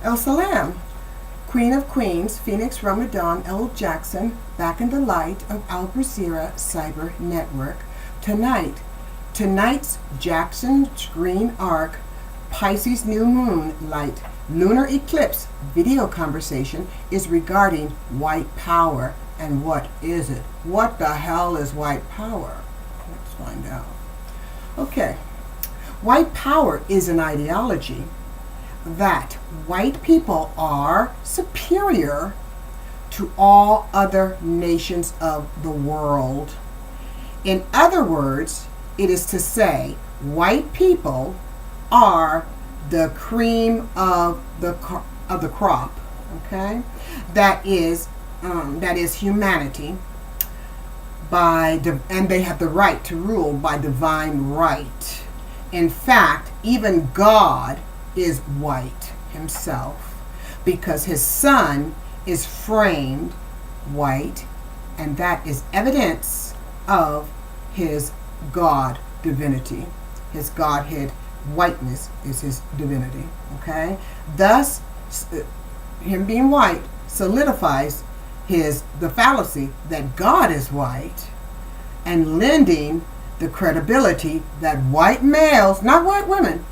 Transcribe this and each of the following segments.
El Salam, Queen of Queens, Phoenix Ramadan L. Jackson, back in the light of Al Brazeera Cyber Network. Tonight's Jackson's Green Arc, Pisces New Moon Light, Lunar Eclipse video conversation is regarding white power. And what is it? What the hell is white power? Let's find out. Okay. White power is an ideology that white people are superior to all other nations of the world. In other words, it is to say white people are the cream of the crop, okay? That is humanity and they have the right to rule by divine right. In fact, even God is white himself because his son is framed white, and that is evidence of his God divinity. His Godhead whiteness is his divinity. Okay? Thus, him being white solidifies the fallacy that God is white and lending the credibility that white males, not white women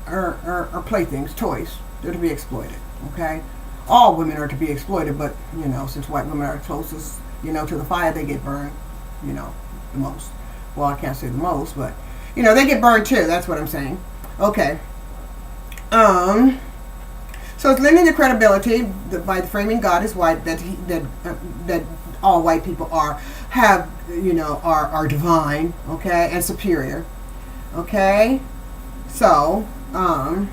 are playthings, toys. They're to be exploited. Okay? All women are to be exploited, but, since white women are closest, to the fire, they get burned, the most. Well, I can't say the most, but, they get burned too. That's what I'm saying. Okay. So it's lending the credibility by framing God as white that all white people are divine, okay, and superior, okay. So and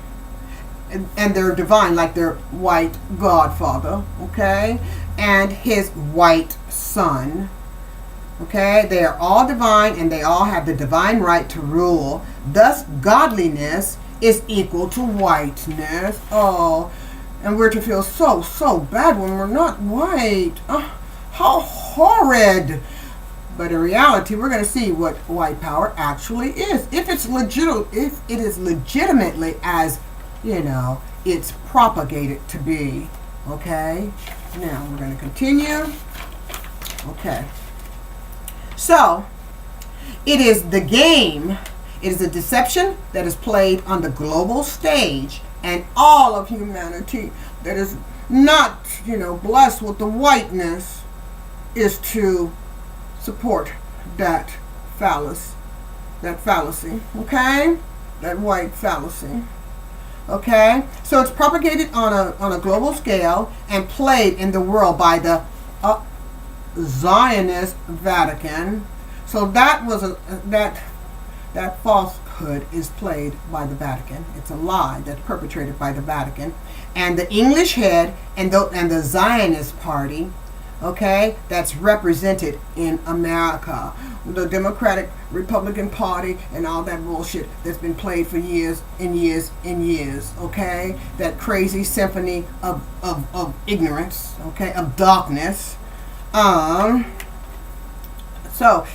they're divine like their white Godfather, okay, and his white son, okay. They are all divine and they all have the divine right to rule. Thus, godliness is equal to whiteness. Oh, and we're to feel so bad when we're not white. How horrid. But in reality, we're going to see what white power actually is. If it is legitimately as, it's propagated to be. Okay? Now, we're going to continue. Okay. So, it is the game. It is a deception that is played on the global stage, and all of humanity that is not, blessed with the whiteness is to support that fallacy, okay? That white fallacy, okay? So it's propagated on a global scale and played in the world by the Zionist Vatican. So that falsehood is played by the Vatican. It's a lie that's perpetrated by the Vatican. And the English head and the Zionist party, okay, that's represented in America. The Democratic Republican Party and all that bullshit that's been played for years and years and years, okay? That crazy symphony of ignorance, okay, of darkness. So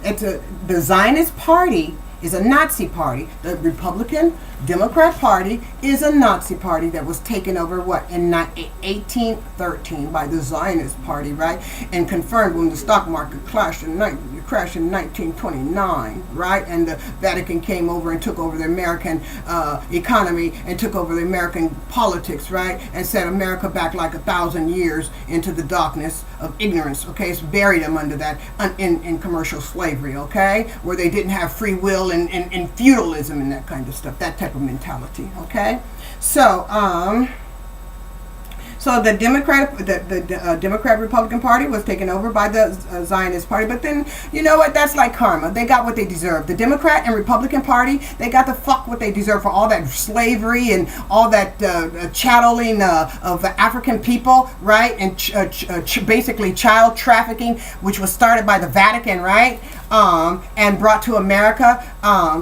the Zionist party is a Nazi party. The Republican Democrat Party is a Nazi party that was taken over, in 1813 by the Zionist Party, right? And confirmed when the stock market crashed in 1929, right? And the Vatican came over and took over the American economy and took over the American politics, right? And set America back like 1,000 years into the darkness of ignorance, okay? It's buried them under that in commercial slavery, okay? Where they didn't have free will and feudalism and that kind of stuff, that type of mentality, okay? So, the Democrat Republican Party was taken over by the Zionist Party, but then, you know what, that's like karma. They got what they deserve. The Democrat and Republican Party, they got the fuck what they deserve for all that slavery and all that chatteling of African people, right? And basically child trafficking, which was started by the Vatican, right? And brought to America.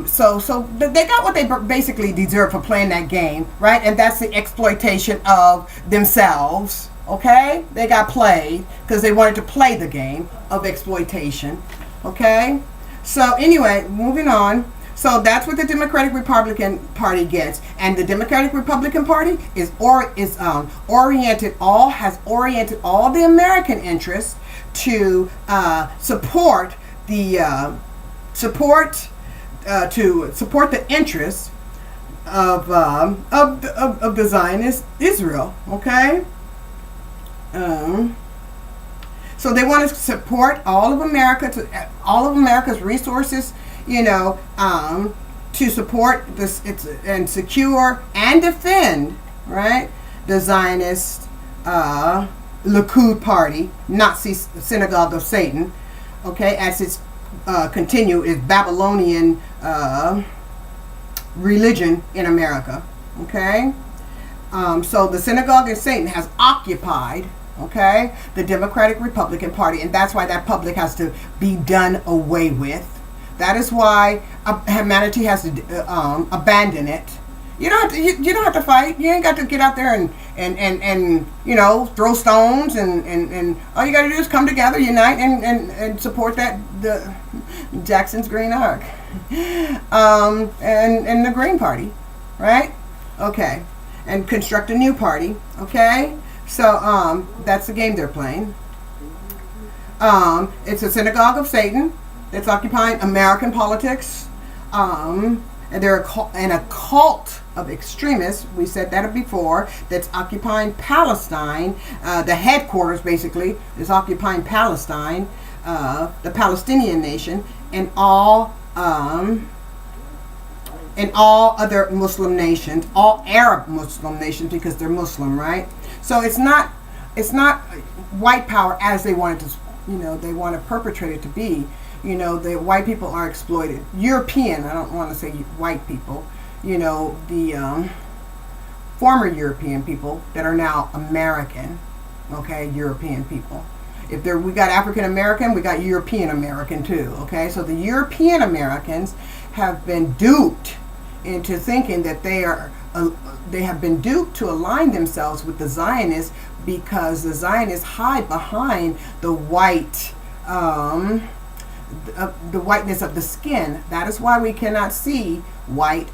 So they got what they basically deserve for playing that game, right? And that's the exploitation of themselves. Okay, they got played because they wanted to play the game of exploitation. Okay, so anyway, moving on. So that's what the Democratic Republican Party gets, and the Democratic Republican Party has oriented all the American interests to support the interests of the Zionist Israel. Okay. So they want to support all of America's resources, to support this and secure and defend, right, the Zionist Likud party, Nazi synagogue of Satan, okay, as its continue its Babylonian religion in America, okay. So the synagogue of Satan has occupied, okay, the Democratic Republican Party, and that's why that public has to be done away with. That is why humanity has to abandon it. You don't have to fight. You ain't got to get out there and throw stones and all you got to do is come together, unite, and support the Jackson's Green Arc and the Green Party, right? Okay, and construct a new party. Okay, so that's the game they're playing. It's a synagogue of Satan that's occupying American politics, and they're a cult of extremists. We said that before. That's occupying Palestine. The headquarters basically is occupying Palestine, the Palestinian nation, and all other Muslim nations, all Arab Muslim nations, because they're Muslim, right? So it's not white power as they want it to, they want to perpetrate it to be. The white people are exploited. European, I don't want to say white people, the former European people that are now American, okay, European people. If we got African American, we got European American too, okay? So the European Americans have been duped into thinking that they have been duped to align themselves with the Zionists, because the Zionists hide behind the the whiteness of the skin. That is why we cannot see white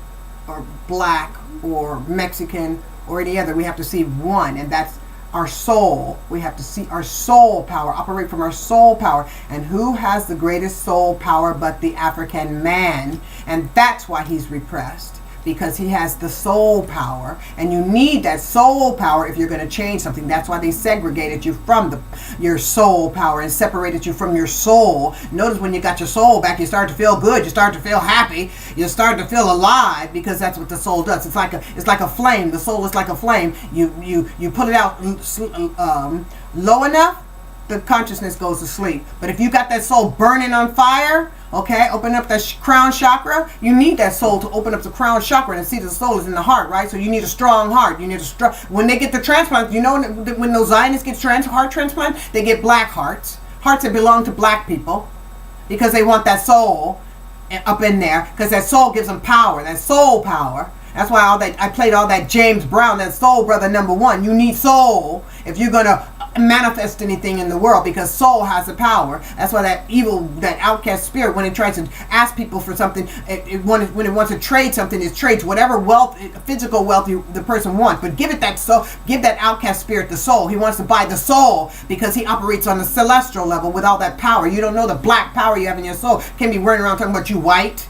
or black or Mexican or any other. We have to see one, and that's our soul. We have to see our soul power, operate from our soul power. And who has the greatest soul power but the African man? And that's why he's repressed, because he has the soul power, and you need that soul power if you're going to change something. That's why they segregated you from your soul power and separated you from your soul. Notice when you got your soul back, you start to feel good, you start to feel happy, you start to feel alive, because that's what the soul does. It's like a flame. The soul is like a flame. You put it out low enough, the consciousness goes to sleep. But if you got that soul burning on fire, okay, open up that crown chakra. You need that soul to open up the crown chakra, and see the soul is in the heart, right? So you need a strong heart. You need when they get the transplant, when those Zionists get heart transplant, they get black hearts that belong to black people, because they want that soul up in there, because that soul gives them power, that soul power. That's why I played all that James Brown, that soul brother #1. You need soul if you're gonna manifest anything in the world, because soul has the power. That's why that outcast spirit, when it tries to ask people for something, when it wants to trade something, it trades whatever wealth, physical wealth the person wants. But give it that soul, give that outcast spirit the soul. He wants to buy the soul, because he operates on the celestial level with all that power. You don't know the black power you have in your soul. Can't be running around talking about you white.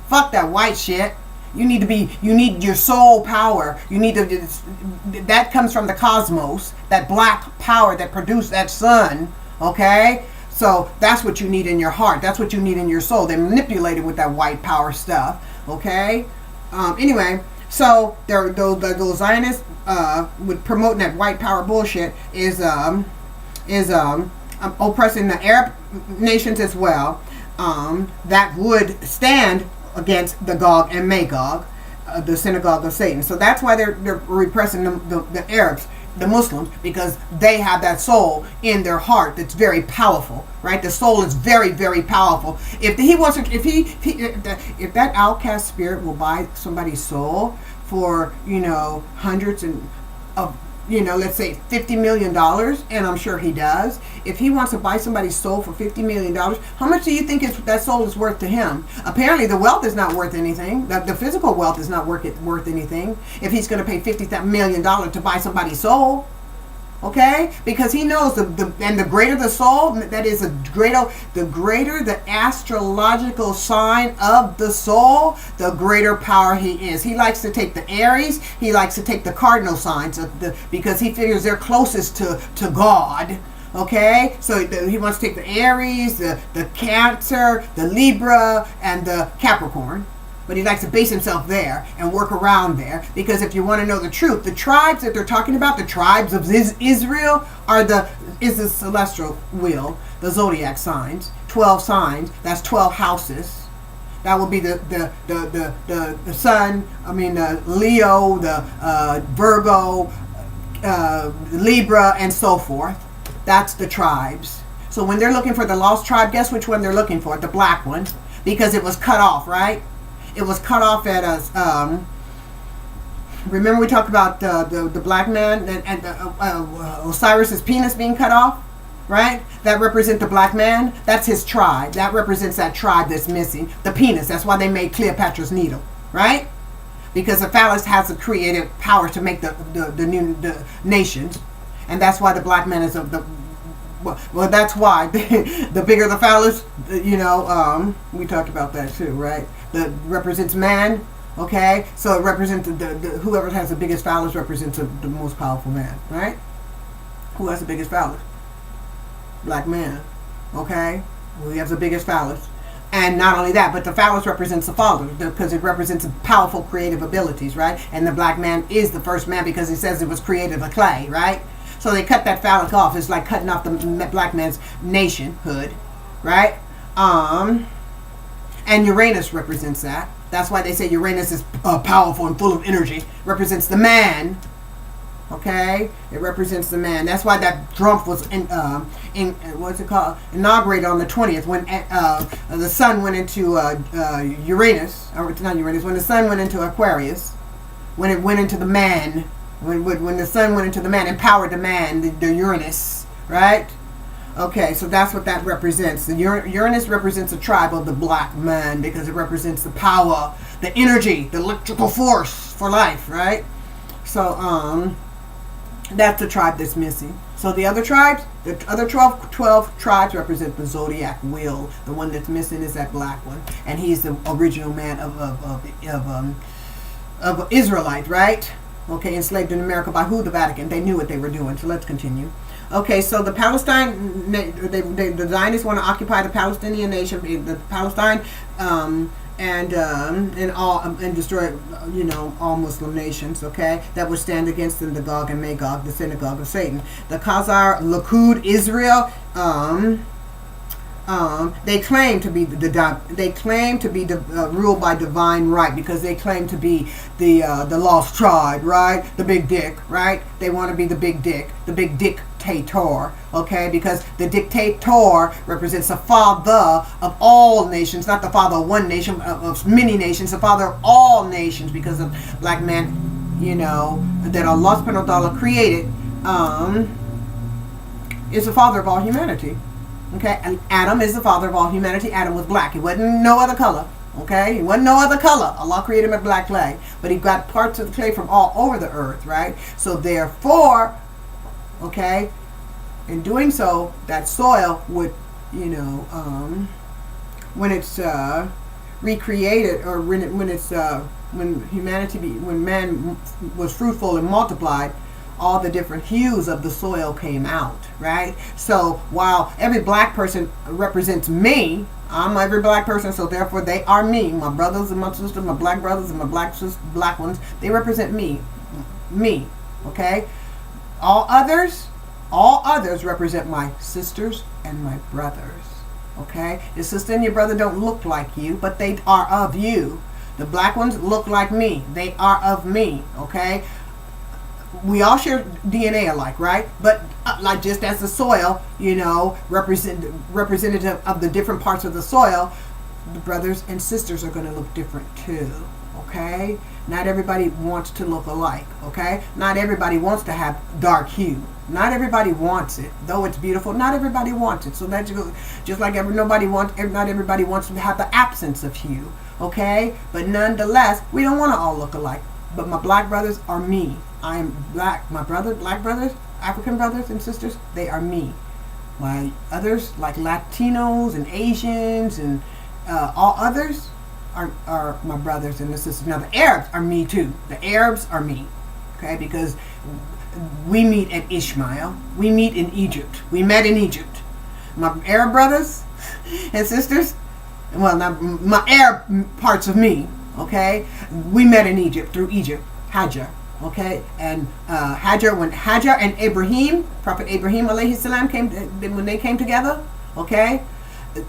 Fuck that white shit. You need your soul power. That comes from the cosmos, that black power that produced that sun, okay? So that's what you need in your heart. That's what you need in your soul. They manipulate it with that white power stuff, okay? Anyway, so those Zionists with promoting that white power bullshit is oppressing the Arab nations as well. That would stand against the Gog and Magog, the synagogue of Satan. So that's why they're repressing the Arabs, the Muslims, because they have that soul in their heart that's very powerful, right? The soul is very, very powerful. If that outcast spirit will buy somebody's soul for hundreds of let's say $50 million, and I'm sure he does. If he wants to buy somebody's soul for $50 million, how much do you think that soul is worth to him? Apparently, the wealth is not worth anything. The physical wealth is not worth anything if he's going to pay $50 million to buy somebody's soul. Okay, because he knows the greater the soul, that is the greater the astrological sign of the soul, the greater power he is. He likes to take the Aries, he likes to take the cardinal signs because he figures they're closest to God. Okay, so he wants to take the Aries, the Cancer, the Libra, and the Capricorn. But he likes to base himself there and work around there. Because if you want to know the truth, the tribes that they're talking about, the tribes of Israel, is the celestial wheel, the zodiac signs, 12 signs. That's 12 houses. That will be the sun. Leo, the Virgo, Libra, and so forth. That's the tribes. So when they're looking for the lost tribe, guess which one they're looking for? The black one, because it was cut off, right? It was cut off at us. Remember we talked about the black man and Osiris's penis being cut off, right? That represents the black man. That's his tribe. That represents that tribe that's missing. The penis. That's why they made Cleopatra's needle, right? Because the phallus has the creative power to make the nations, and that's why the black man is well, that's why the bigger the phallus, we talked about that too, right? That represents man, okay? So it represents whoever has the biggest phallus represents the most powerful man, right? Who has the biggest phallus? Black man, okay? Who has the biggest phallus. And not only that, but the phallus represents the father because it represents powerful creative abilities, right? And the black man is the first man because he says it was created of clay, right? So they cut that phallus off. It's like cutting off the black man's nationhood, right? And Uranus represents that. That's why they say Uranus is powerful and full of energy. Represents the man. Okay, it represents the man. That's why that Trump was inaugurated on the 20th when the sun went into Uranus, or not Uranus. When the sun went into Aquarius, when it went into the man. When the sun went into the man, empowered the man, the Uranus, right? Okay, so that's what that represents. The Uranus represents a tribe of the black man because it represents the power, the energy, the electrical force for life, right? So that's the tribe that's missing. So the other tribes, the other 12 tribes represent the zodiac wheel. The one that's missing is that black one, and he's the original man of Israelite, right? Okay, enslaved in America by who? The Vatican. They knew what they were doing. So let's continue. Okay, so the the Zionists want to occupy the Palestinian nation, the Palestine, and destroy, all Muslim nations. Okay, that would stand against them, the Gog and Magog, the synagogue of Satan. The Khazar Likud Israel. They claim to be ruled by divine right because they claim to be the lost tribe, right? The big dick, right? They want to be the big dick, the big dictator, okay? Because the dictator represents the father of all nations, not the father of one nation, of many nations, the father of all nations, because of black man, that Allah subhanahu wa ta'ala created, is the father of all humanity. Okay, and Adam is the father of all humanity. Adam was black. He wasn't no other color. Okay, he wasn't no other color. Allah created him in black clay, but he got parts of the clay from all over the earth, right? So therefore, okay, in doing so, that soil would, when it's recreated, or when man was fruitful and multiplied, all the different hues of the soil came out, right? So while every black person represents me, I'm every black person, so therefore they are me. My brothers and my sisters, my black brothers and my black ones, they represent me, okay? All others represent my sisters and my brothers, okay? Your sister and your brother don't look like you, but they are of you. The black ones look like me. They are of me, okay? We all share DNA alike, right? But like just as the soil, representative of the different parts of the soil, the brothers and sisters are going to look different too. okay? Not everybody wants to look alike, okay? Not everybody wants to have dark hue. Not everybody wants it, though it's beautiful. Not everybody wants it. So that's just like not everybody wants to have the absence of hue, okay? But nonetheless, we don't want to all look alike. But my black brothers are me. I am black. My black brothers, African brothers and sisters, they are me. My others, like Latinos and Asians and all others, are my brothers and the sisters. Now the Arabs are me too. The Arabs are me, okay? Because we meet at Ishmael. We meet in Egypt. We met in Egypt. My Arab brothers and sisters, well, not my Arab parts of me, okay? We met in Egypt, through Egypt, Hajar, okay? And when Hajar and Ibrahim, Prophet Ibrahim alayhi salam, when they came together, okay?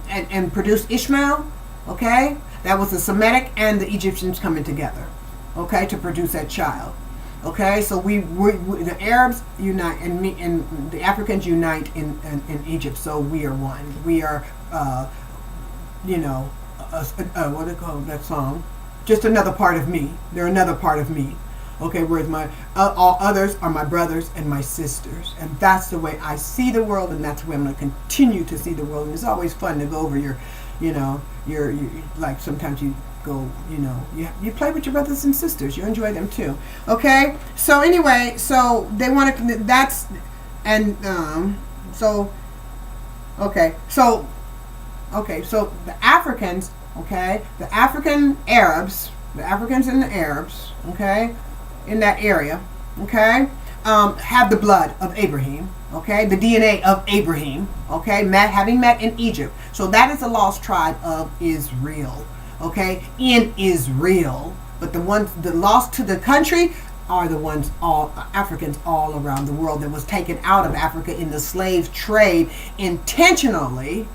And produced Ishmael, okay? That was the Semitic and the Egyptians coming together, okay, to produce that child. Okay, so we the Arabs unite and the Africans unite in Egypt. So we are one. We are, what do you call that song? Just another part of me. They're another part of me. Okay, whereas my all others are my brothers and my sisters, and that's the way I see the world, and that's the way I'm going to continue to see the world. And it's always fun to go over your like sometimes you go, you play with your brothers and sisters. You enjoy them too. Okay. So anyway, so they want to. That's and so okay. So the Africans. Okay, the African Arabs, the Africans and the Arabs. Okay, in that area. Okay, have the blood of Abraham. Okay, the DNA of Abraham. Okay, having met in Egypt. So that is the lost tribe of Israel. Okay, in Israel. But the lost to the country are the ones, all Africans all around the world, that was taken out of Africa in the slave trade intentionally,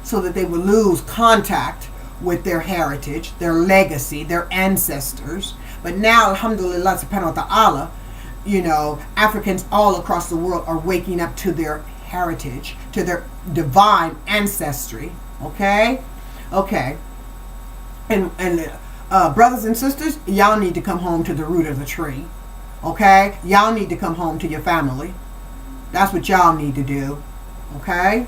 so that they would lose contact with their heritage, their legacy, their ancestors. But now, alhamdulillah subhanahu wa ta'ala, Africans all across the world are waking up to their heritage, to their divine ancestry. Okay? Okay. And brothers and sisters, y'all need to come home to the root of the tree. Okay? Y'all need to come home to your family. That's what y'all need to do. Okay?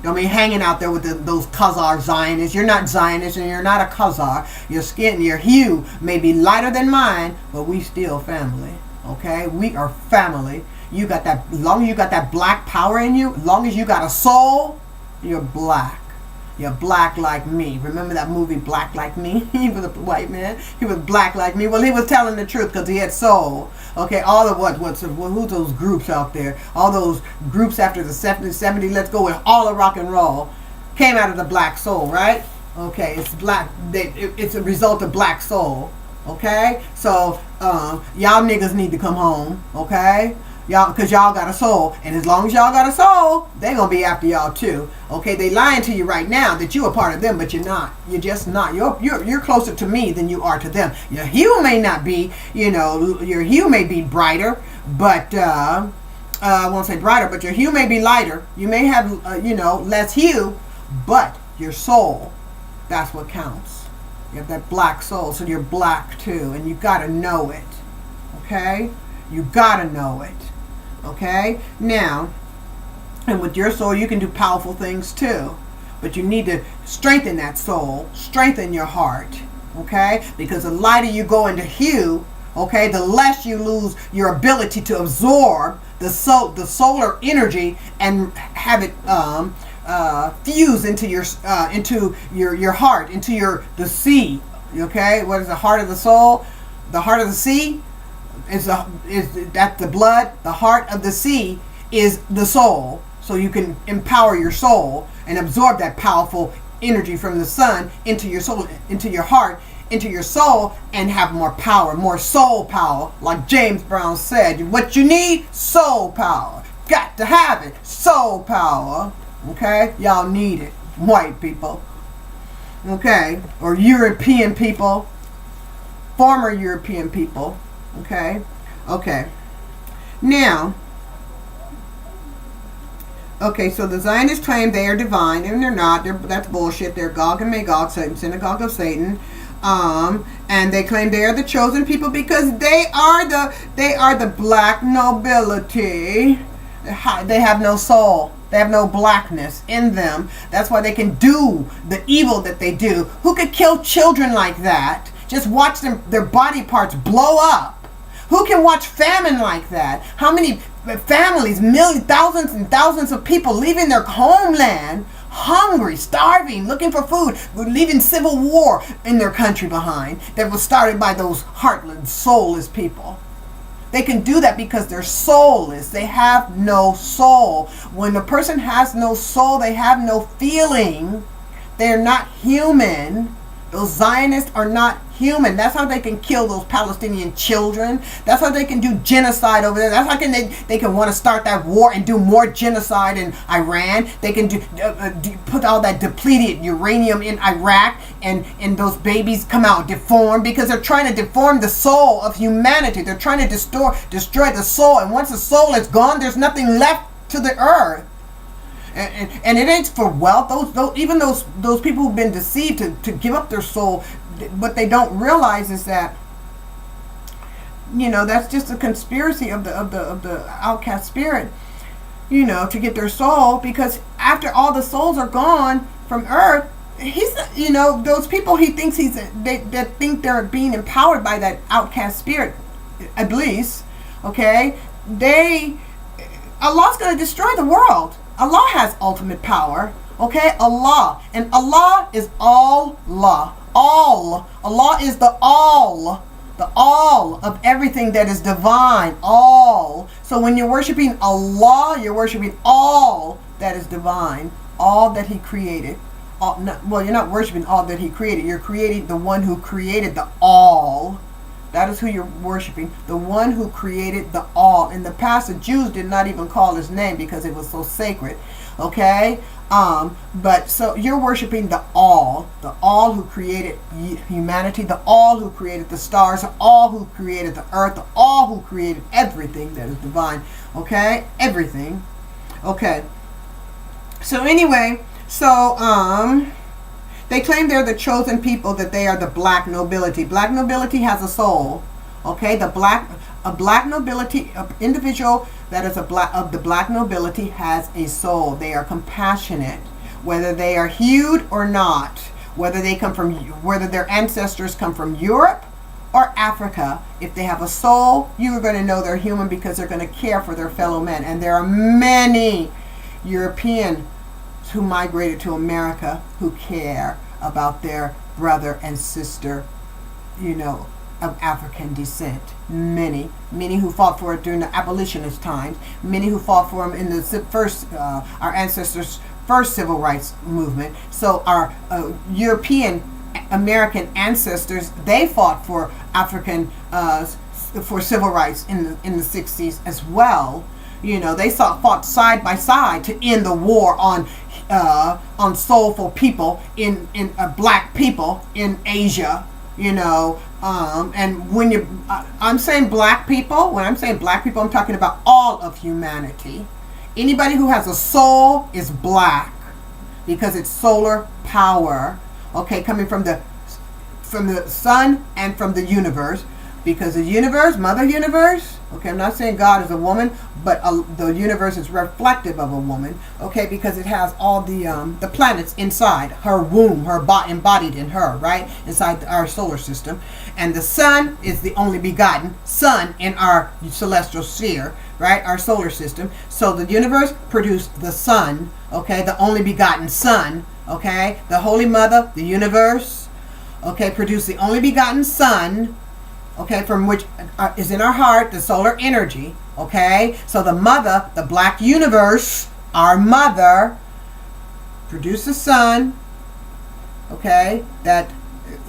Don't be hanging out there with those Khazar Zionists. You're not Zionist and you're not a Khazar. Your skin, your hue may be lighter than mine, but we still family. Okay? We are family. You got that, as long as you got that black power in you, as long as you got a soul, you're black. You're black like me. Remember that movie Black Like Me? He was a white man. He was black like me. Well, he was telling the truth because he had soul. Okay, all of who's those groups out there? All those groups after the 70s, let's go with all of rock and roll, came out of the black soul, right? Okay, it's black. It's a result of black soul. Okay, so y'all niggas need to come home. Okay. Y'all, because y'all got a soul, and as long as y'all got a soul, they gonna be after y'all too. Okay, they lying to you right now that you are part of them, but you're not. You're just not. You're closer to me than you are to them. Your hue may not be, your hue may be brighter, but I won't say brighter, but your hue may be lighter. You may have, less hue, but your soul, that's what counts. You have that black soul, so you're black too, and you gotta know it. Okay, you gotta know it. Okay, now, and with your soul, you can do powerful things too. But you need to strengthen that soul, strengthen your heart. Okay, because the lighter you go into hue, okay, the less you lose your ability to absorb the solar energy and have it fuse into your heart, into the sea. Okay, what is the heart of the soul? The heart of the sea. Is that the blood? The heart of the sea is the soul. So you can empower your soul and absorb that powerful energy from the sun into your soul, into your heart, into your soul, and have more power, more soul power. Like James Brown said, what you need? Soul power. Got to have it. Soul power. Okay? Y'all need it. White people. Okay? Or European people. Former European people. Okay. Now, so the Zionists claim they are divine, and they're not. That's bullshit. They're Gog and Magog, synagogue of Satan. And they claim they are the chosen people because they are the black nobility. They have no soul. They have no blackness in them. That's why they can do the evil that they do. Who could kill children like that? Just watch their body parts blow up. Who can watch famine like that? How many families, millions, thousands and thousands of people leaving their homeland, hungry, starving, looking for food, leaving civil war in their country behind that was started by those heartless, soulless people. They can do that because they're soulless. They have no soul. When a person has no soul, they have no feeling. They're not human. Those Zionists are not human. That's how they can kill those Palestinian children. That's how they can do genocide over there. That's how they can want to start that war and do more genocide in Iran. They can put all that depleted uranium in Iraq, and those babies come out deformed because they're trying to deform the soul of humanity. They're trying to destroy the soul, and once the soul is gone, there's nothing left to the earth. And it ain't for wealth. Even those people who've been deceived to give up their soul, what they don't realize is that, that's just a conspiracy of the outcast spirit, to get their soul. Because after all the souls are gone from earth, those people he thinks that think they're being empowered by that outcast spirit, Iblis. Okay, Allah's going to destroy the world. Allah has ultimate power. Okay, Allah. And Allah is Allah. All. Allah is the all of everything that is divine. All. So when you're worshiping Allah, you're worshiping all that is divine. All that He created. You're not worshiping all that He created. You're creating the one who created the all. That is who you're worshiping. The one who created the all. In the past, the Jews did not even call His name because it was so sacred. Okay? But so you're worshiping the all who created humanity, the all who created the stars, the all who created the earth, the all who created everything that is divine. Okay? Everything. Okay. So anyway, they claim they're the chosen people, that they are the black nobility. Black nobility has a soul. Okay, a black nobility, an individual that is of the black nobility has a soul. They are compassionate, whether they are hued or not, whether their ancestors come from Europe or Africa. If they have a soul, you are going to know they're human because they're going to care for their fellow men. And there are many Europeans who migrated to America who care about their brother and sister, of African descent. Many who fought for it during the abolitionist times. Many who fought for them in the first, our ancestors' first civil rights movement. So our European American ancestors, they fought for African for civil rights in the 60s as well. They fought side by side to end the war on soulful people in black people in Asia. And when I'm saying black people, when I'm saying black people, I'm talking about all of humanity. Anybody who has a soul is black because it's solar power. Okay, coming from the sun and from the universe. Because the universe, Mother Universe, okay, I'm not saying God is a woman, but the universe is reflective of a woman, okay, because it has all the planets inside her womb, her embodied in her, right, inside our solar system. And the sun is the only begotten sun in our celestial sphere, right, our solar system. So the universe produced the sun, okay, the only begotten sun, okay, the Holy Mother, the universe, okay, produced the only begotten sun, okay, from which is in our heart, the solar energy, okay? So the mother, the black universe, our mother, produced the sun, okay? That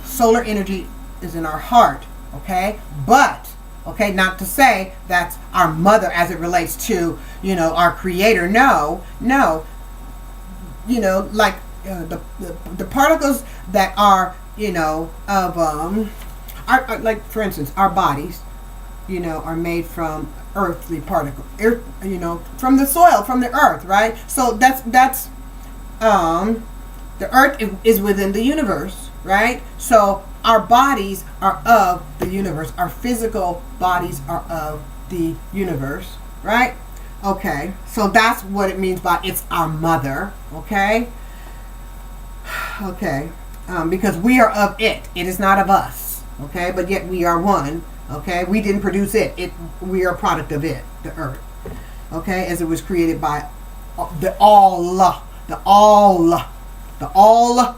solar energy is in our heart, okay? But, okay, not to say that's our mother as it relates to, our creator. No. Like the particles that are, of, like for instance, our bodies, are made from earthly particles, from the soil, from the earth, right? So that's the earth is within the universe, right? So our bodies are of the universe. Our physical bodies are of the universe, right? Okay, so that's what it means by it's our mother, okay? Okay, because we are of it. It is not of us, okay? But yet we are one, okay? We didn't produce it. We are a product of it, the earth, okay? As it was created by the all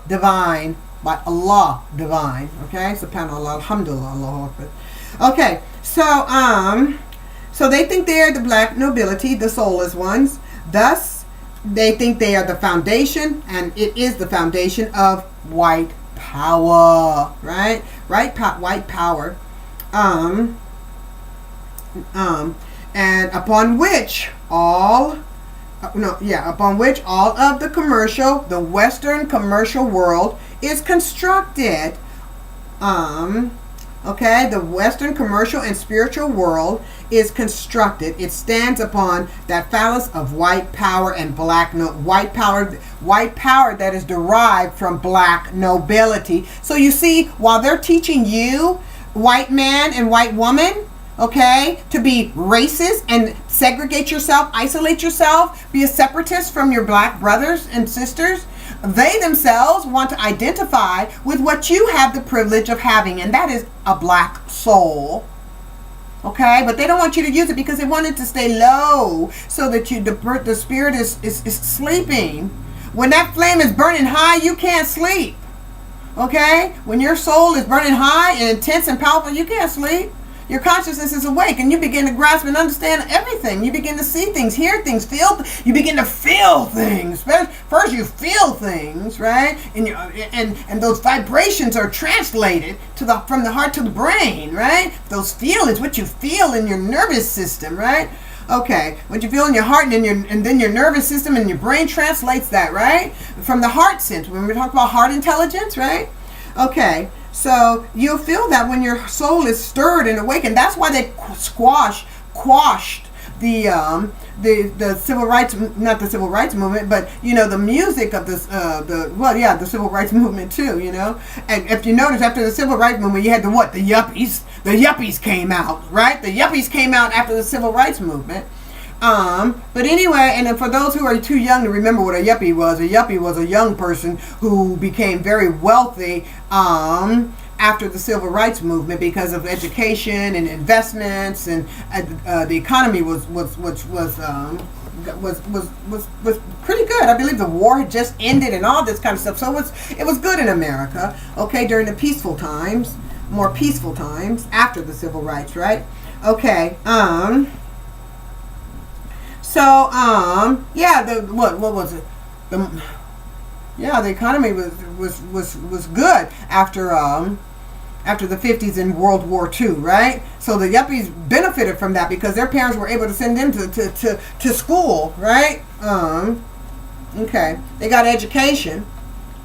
divine, by Allah divine, okay? Subhanallah, alhamdulillah, Allahu Akbar. Okay, so they think they are the black nobility, the soulless ones. Thus, they think they are the foundation, and it is the foundation of white power, right? White power, and upon which all of the Western commercial world is constructed. Okay, the Western commercial and spiritual world is constructed. It stands upon that phallus of white power and white power that is derived from black nobility. So you see, while they're teaching you, white man and white woman, okay, to be racist and segregate yourself, isolate yourself, be a separatist from your black brothers and sisters, they themselves want to identify with what you have the privilege of having, and that is a black soul. Okay, but they don't want you to use it because they want it to stay low, so that the spirit is sleeping. When that flame is burning high, you can't sleep. Okay, when your soul is burning high and intense and powerful, you can't sleep. Your consciousness is awake, and you begin to grasp and understand everything. You begin to see things, hear things, you begin to feel things. First you feel things, right? And those vibrations are translated from the heart to the brain, right? Those feelings, what you feel in your nervous system, right? Okay, what you feel in your heart, and then your nervous system and your brain translates that, right? From the heart center, when we talk about heart intelligence, right? Okay. So you'll feel that when your soul is stirred and awakened. That's why they quashed the civil rights, not the civil rights movement, but the music of this the civil rights movement too. And if you notice, after the civil rights movement, you had the yuppies. The yuppies came out, right? The yuppies came out after the civil rights movement. But anyway, and then for those who are too young to remember what a yuppie was a young person who became very wealthy after the civil rights movement because of education and investments, and the economy was pretty good. I believe the war had just ended and all this kind of stuff, so it was good in America. Okay, during the more peaceful times after the civil rights, right? Okay. So, what was it? The economy was good after the 50s and World War II, right? So the yuppies benefited from that because their parents were able to send them to school, right? Okay, they got education,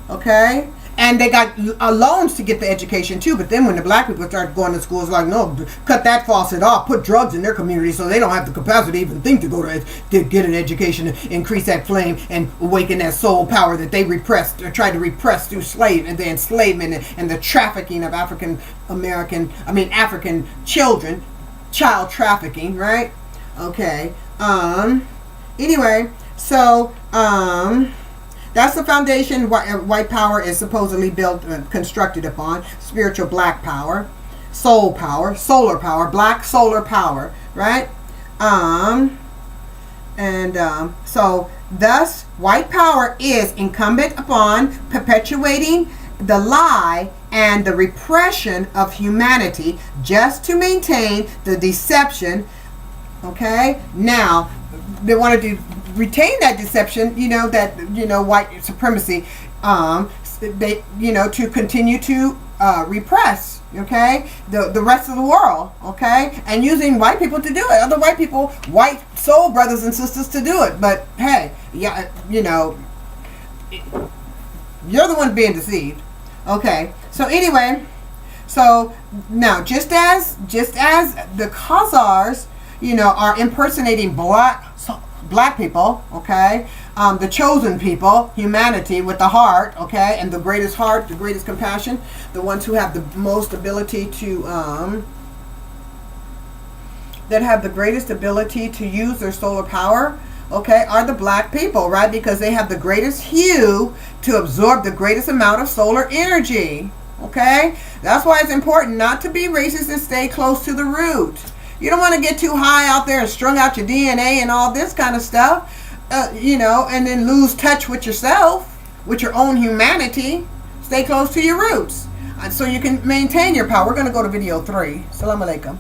okay? And they got loans to get the education too. But then when the black people started going to school, it's like, no, cut that faucet off, put drugs in their community so they don't have the capacity to even think to go to get an education, to increase that flame and awaken that soul power that they repressed or tried to repress through the enslavement and the trafficking of African children, child trafficking, right? Okay. Anyway, so that's the foundation white power is supposedly constructed upon. Spiritual black power, soul power, solar power, black solar power, right? So thus, white power is incumbent upon perpetuating the lie and the repression of humanity just to maintain the deception. Okay? Now, they wanted to retain that deception, white supremacy, to continue to repress, okay, the rest of the world, okay, and using white people to do it, other white people, white soul brothers and sisters to do it. But hey, you're the one being deceived. Okay, so anyway, so now just as the Khazars, are impersonating black black people, okay, the chosen people, humanity with the heart, okay, and the greatest heart, the greatest compassion, the ones who have the most ability to, that have the greatest ability to use their solar power, okay, are the black people, right? Because they have the greatest hue to absorb the greatest amount of solar energy, okay? That's why it's important not to be racist and stay close to the root. You don't want to get too high out there and strung out your DNA and all this kind of stuff, you know, and then lose touch with yourself, with your own humanity. Stay close to your roots so you can maintain your power. We're going to go to video 3. Assalamu alaikum.